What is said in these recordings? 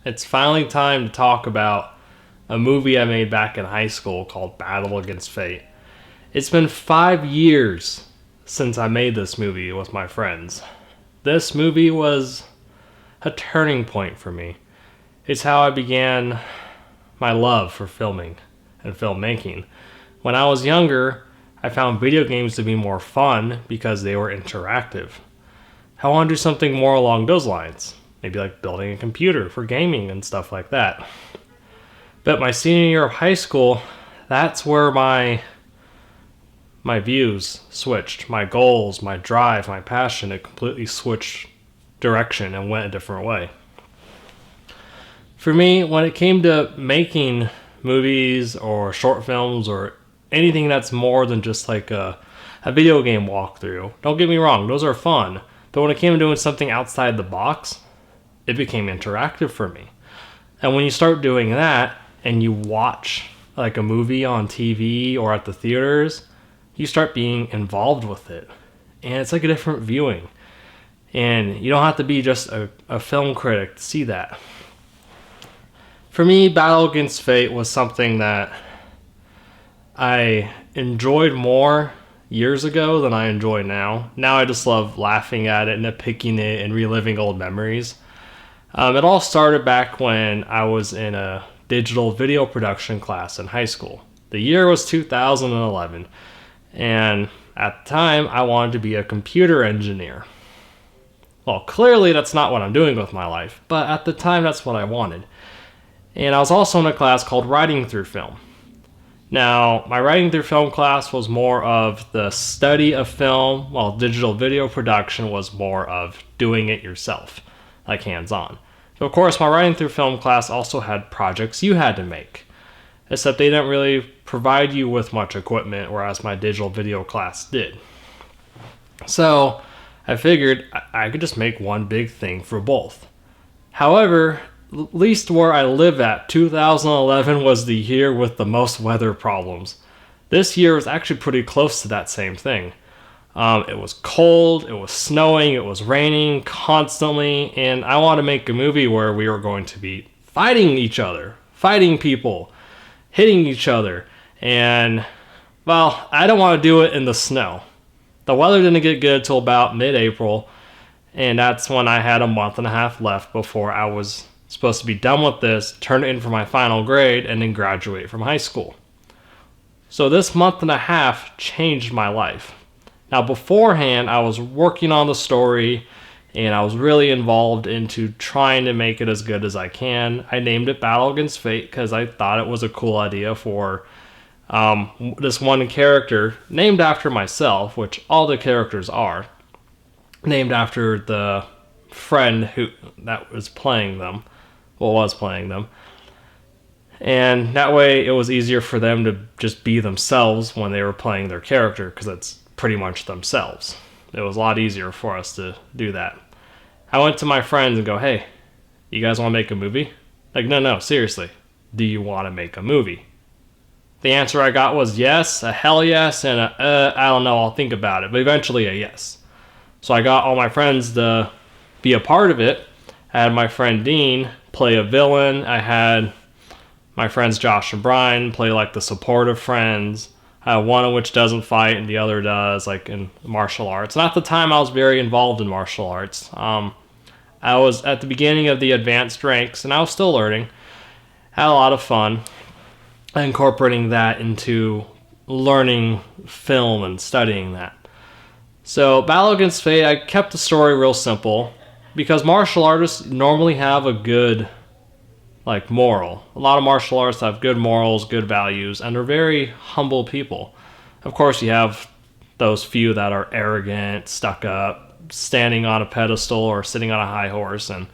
It's finally time to talk about a movie I made back in high school called Battle Against Fate. It's been 5 years since I made this movie with my friends. This movie was a turning point for me. It's how I began my love for filming and filmmaking. When I was younger, I found video games to be more fun because they were interactive. I want to do something more along those lines. Maybe like building a computer for gaming and stuff like that. But my senior year of high school, that's where my views switched. My goals, my drive, my passion, it completely switched direction and went a different way. For me, when it came to making movies or short films or anything that's more than just like a video game walkthrough, don't get me wrong, those are fun. But when it came to doing something outside the box, it became interactive for me. And when you start doing that and you watch like a movie on TV or at the theaters, you start being involved with it. And it's like a different viewing. And you don't have to be just a film critic to see that. For me, Battle Against Fate was something that I enjoyed more years ago than I enjoy now. Now I just love laughing at it, nitpicking it, and reliving old memories. It all started back when I was in a digital video production class in high school. The year was 2011, and at the time, I wanted to be a computer engineer. Well, clearly that's not what I'm doing with my life, but at the time, that's what I wanted. And I was also in a class called Writing Through Film. Now, my Writing Through Film class was more of the study of film, while digital video production was more of doing it yourself, like hands-on. So of course, my Writing Through Film class also had projects you had to make, except they didn't really provide you with much equipment, whereas my digital video class did. So I figured I could just make one big thing for both. However, at least where I live at, 2011 was the year with the most weather problems. This year was actually pretty close to that same thing. It was cold, it was snowing, it was raining constantly, and I want to make a movie where we were going to be fighting each other, fighting people, hitting each other, and, well, I don't want to do it in the snow. The weather didn't get good till about mid-April, and that's when I had a month and a half left before I was supposed to be done with this, turn it in for my final grade, and then graduate from high school. So this month and a half changed my life. Now beforehand, I was working on the story and I was really involved into trying to make it as good as I can. I named it Battle Against Fate because I thought it was a cool idea for this one character named after myself, which all the characters are, named after the friend that was playing them. And that way it was easier for them to just be themselves when they were playing their character because it's pretty much themselves. It was a lot easier for us to do that. I went to my friends and go, hey, you guys want to make a movie? Like, no, seriously. Do you want to make a movie? The answer I got was yes, a hell yes, and I don't know, I'll think about it, but eventually a yes. So I got all my friends to be a part of it. I had my friend Dean play a villain. I had my friends Josh and Brian play like the supportive friends. One of which doesn't fight and the other does, like in martial arts. And at the time, I was very involved in martial arts. I was at the beginning of the advanced ranks, and I was still learning. Had a lot of fun incorporating that into learning film and studying that. So, Battle Against Fate, I kept the story real simple because martial artists normally have a good moral. A lot of martial artists have good morals, good values, and they're very humble people. Of course, you have those few that are arrogant, stuck up, standing on a pedestal or sitting on a high horse, and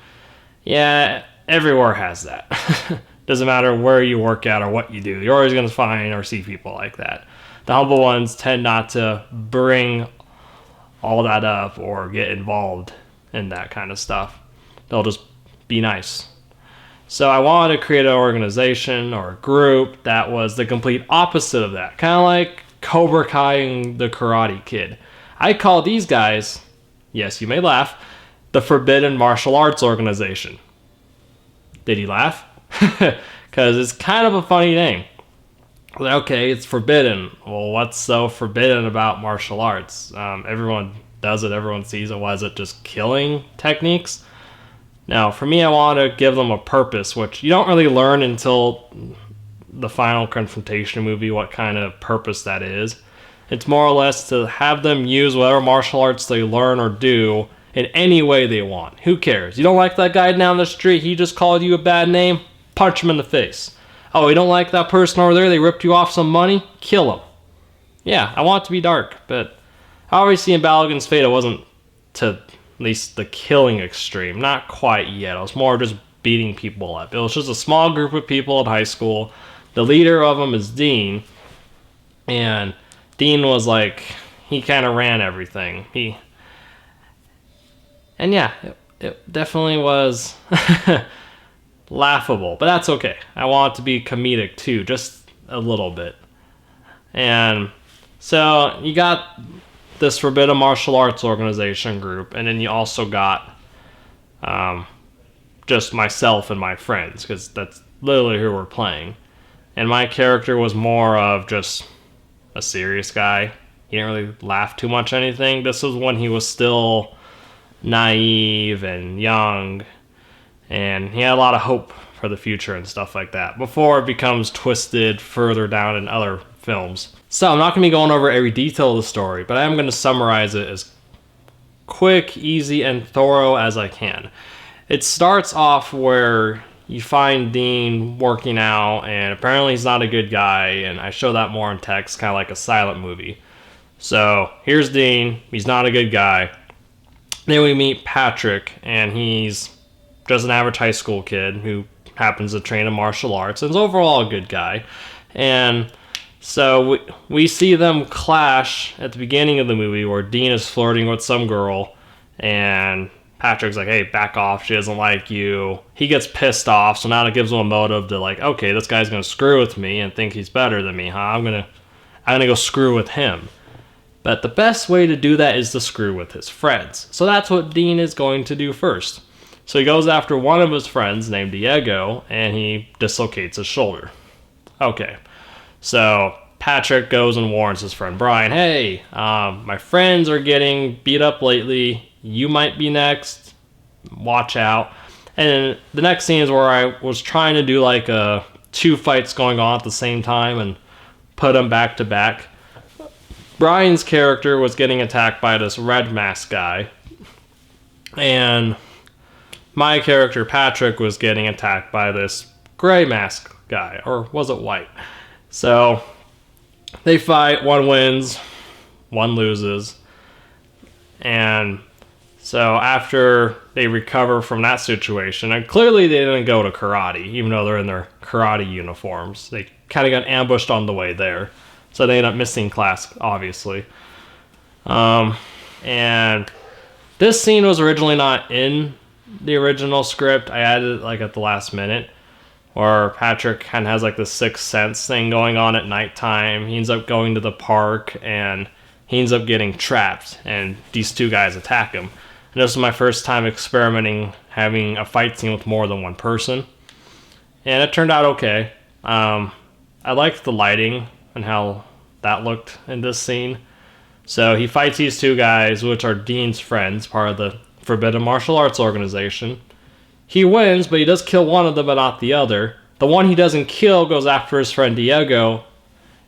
yeah, everywhere has that. Doesn't matter where you work at or what you do, you're always going to find or see people like that. The humble ones tend not to bring all that up or get involved in that kind of stuff. They'll just be nice. So I wanted to create an organization or a group that was the complete opposite of that. Kind of like Cobra Kai and the Karate Kid. I call these guys, yes, you may laugh, the Forbidden Martial Arts Organization. Did he laugh? Because it's kind of a funny thing. Okay, it's forbidden. Well, what's so forbidden about martial arts? Everyone does it, everyone sees it. Why is it just killing techniques? Now, for me, I want to give them a purpose, which you don't really learn until the final confrontation movie, what kind of purpose that is. It's more or less to have them use whatever martial arts they learn or do in any way they want. Who cares? You don't like that guy down the street, he just called you a bad name? Punch him in the face. Oh, you don't like that person over there, they ripped you off some money? Kill him. Yeah, I want it to be dark, but obviously in Balogun's Fate it wasn't to at least the killing extreme. Not quite yet. It was more just beating people up. It was just a small group of people in high school. The leader of them is Dean, and Dean was like, he kind of ran everything. It definitely was laughable, but that's okay. I want it to be comedic too, just a little bit. And so you got this Forbidden Martial Arts organization group, and then you also got just myself and my friends, because that's literally who we're playing. And my character was more of just a serious guy. He didn't really laugh too much at anything. This was when he was still naive and young, and he had a lot of hope for the future and stuff like that before it becomes twisted further down in other films. So I'm not going to be going over every detail of the story, but I am going to summarize it as quick, easy, and thorough as I can. It starts off where you find Dean working out, and apparently he's not a good guy, and I show that more in text, kind of like a silent movie. So here's Dean, he's not a good guy. Then we meet Patrick, and he's just an average high school kid who happens to train in martial arts and is overall a good guy. And so we see them clash at the beginning of the movie where Dean is flirting with some girl, and Patrick's like, hey, back off, she doesn't like you. He gets pissed off, so now it gives him a motive to like, okay, this guy's gonna screw with me and think he's better than me, huh? I'm gonna go screw with him. But the best way to do that is to screw with his friends. So that's what Dean is going to do first. So he goes after one of his friends named Diego, and he dislocates his shoulder. Okay, so Patrick goes and warns his friend Brian, hey, my friends are getting beat up lately. You might be next. Watch out. And the next scene is where I was trying to do like two fights going on at the same time and put them back to back. Brian's character was getting attacked by this red mask guy, and my character Patrick was getting attacked by this gray mask guy, or was it white? So they fight, one wins, one loses, and so after they recover from that situation, and clearly they didn't go to karate, even though they're in their karate uniforms. They kind of got ambushed on the way there. So they end up missing class, obviously. And this scene was originally not in the original script. I added it like at the last minute, where Patrick kind of has like this sixth sense thing going on at nighttime. He ends up going to the park, and he ends up getting trapped, and these two guys attack him. And this was my first time experimenting having a fight scene with more than one person, and it turned out okay. I liked the lighting and how that looked in this scene. So he fights these two guys, which are Dean's friends, part of the Forbidden Martial Arts organization. He wins, but he does kill one of them, but not the other. The one he doesn't kill goes after his friend Diego,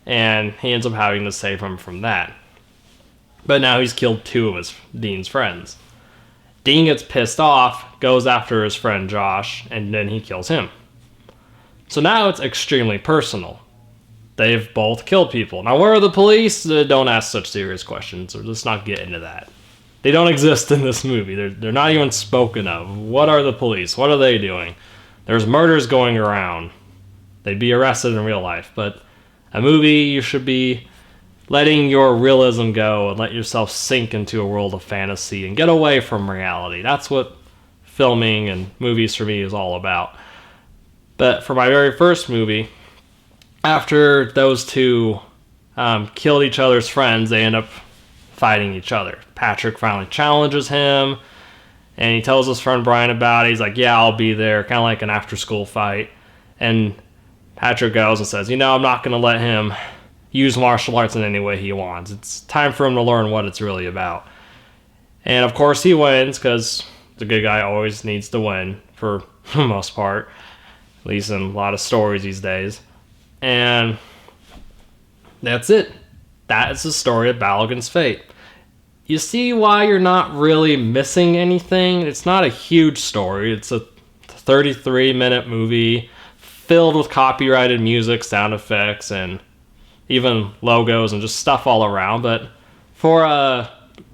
and he ends up having to save him from that. But now he's killed two of Dean's friends. Dean gets pissed off, goes after his friend Josh, and then he kills him. So now it's extremely personal. They've both killed people. Now, where are the police? Don't ask such serious questions, or let's not get into that. They don't exist in this movie. They're not even spoken of. What are the police? What are they doing? There's murders going around. They'd be arrested in real life, but a movie, you should be letting your realism go and let yourself sink into a world of fantasy and get away from reality. That's what filming and movies for me is all about. But for my very first movie, after those two killed each other's friends, they end up fighting each other. Patrick finally challenges him, And he tells his friend Brian about it. He's like, yeah, I'll be there. Kind of like an after-school fight. And Patrick goes and says, I'm not going to let him use martial arts in any way he wants. It's time for him to learn what it's really about. And of course he wins, because the good guy always needs to win for the most part, at least in a lot of stories these days. And that's it. That is the story of Battle Against Fate. You see why you're not really missing anything? It's not a huge story. It's a 33-minute movie filled with copyrighted music, sound effects, and even logos and just stuff all around. But for a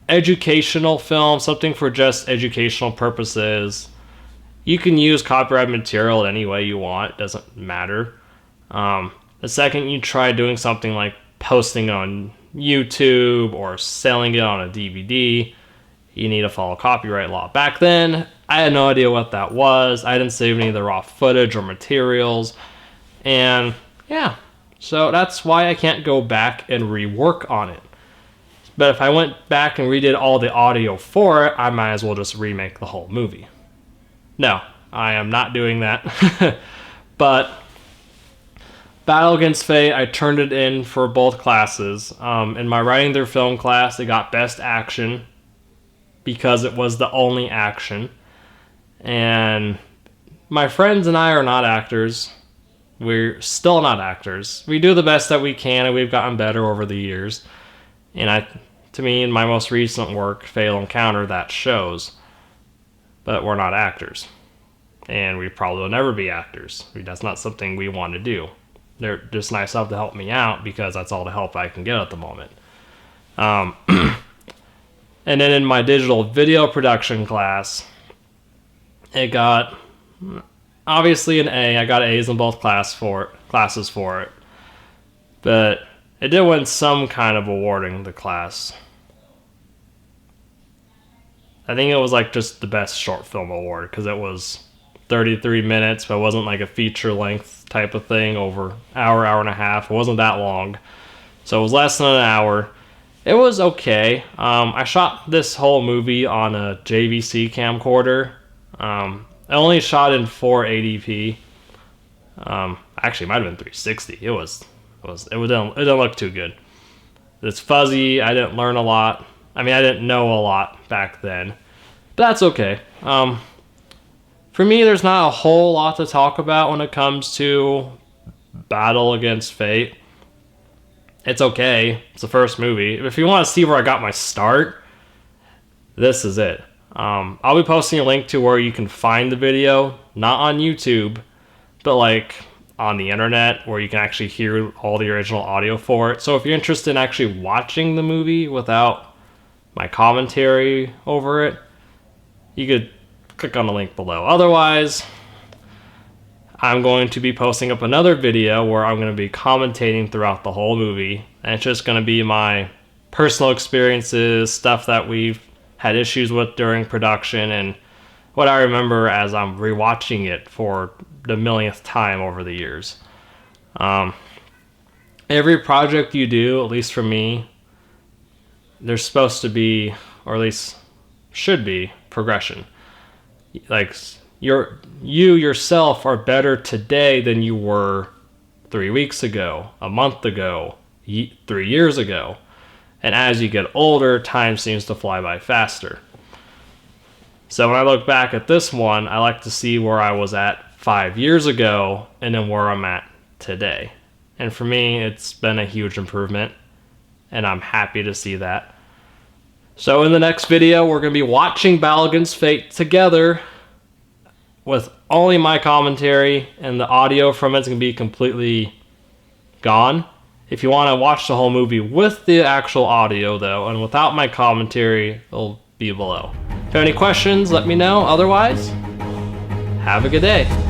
educational film, something for just educational purposes, you can use copyrighted material any way you want. It doesn't matter. The second you try doing something like posting on YouTube or selling it on a DVD, you need to follow copyright law. Back then, I had no idea what that was. I didn't save any of the raw footage or materials. And yeah, so that's why I can't go back and rework on it. But if I went back and redid all the audio for it, I might as well just remake the whole movie. No, I am not doing that. But Battle Against Fate, I turned it in for both classes. In my writing their film class, it got Best Action because it was the only action. And my friends and I are not actors. We're still not actors. We do the best that we can, and we've gotten better over the years. And to me, in my most recent work, Fatal Encounter, that shows. But we're not actors. And we probably will never be actors. That's not something we want to do. They're just nice enough to help me out because that's all the help I can get at the moment. And then in my digital video production class, it got obviously an A. I got A's in both classes for it. But it did win some kind of awarding the class. I think it was like just the best short film award because it was 33 minutes, but it wasn't like a feature length type of thing over hour and a half. It wasn't that long. So it was less than an hour. It was okay. I shot this whole movie on a JVC camcorder. I only shot in 480p. Actually, it might have been 360. It didn't look too good. It's fuzzy. I didn't learn a lot. I mean, I didn't know a lot back then. But that's okay. For me, there's not a whole lot to talk about when it comes to Battle Against Fate. It's okay. It's the first movie. If you want to see where I got my start, this is it. I'll be posting a link to where you can find the video, not on YouTube, but like on the internet where you can actually hear all the original audio for it. So if you're interested in actually watching the movie without my commentary over it, you could click on the link below. Otherwise, I'm going to be posting up another video where I'm going to be commentating throughout the whole movie. And it's just going to be my personal experiences, stuff that we've had issues with during production, and what I remember as I'm rewatching it for the millionth time over the years. Every project you do, at least for me, there's supposed to be, or at least should be, progression. Like, you yourself are better today than you were 3 weeks ago, a month ago, 3 years ago. And as you get older, time seems to fly by faster. So when I look back at this one, I like to see where I was at 5 years ago and then where I'm at today. And for me, it's been a huge improvement, and I'm happy to see that. So in the next video, we're going to be watching Battle Against Fate together with only my commentary, and the audio from it's going to be completely gone. If you want to watch the whole movie with the actual audio, though, and without my commentary, it'll be below. If you have any questions, let me know. Otherwise, have a good day.